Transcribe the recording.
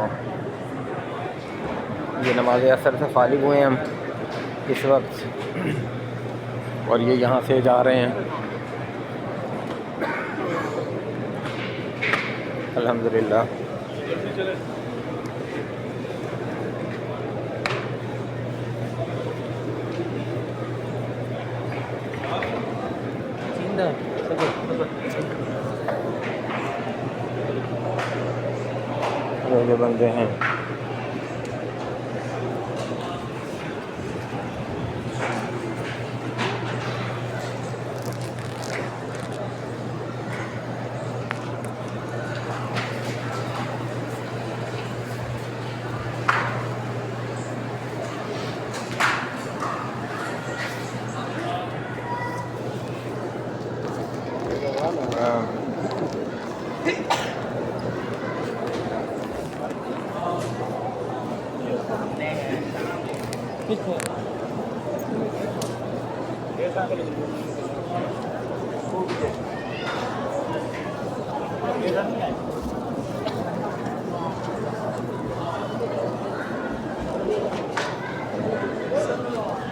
वो। ये नमाज असर से फारिग हुए हैं हम इस वक्त, और ये यहाँ से जा रहे हैं अल्हम्दुलिल्लाह। ये बंदे हैं।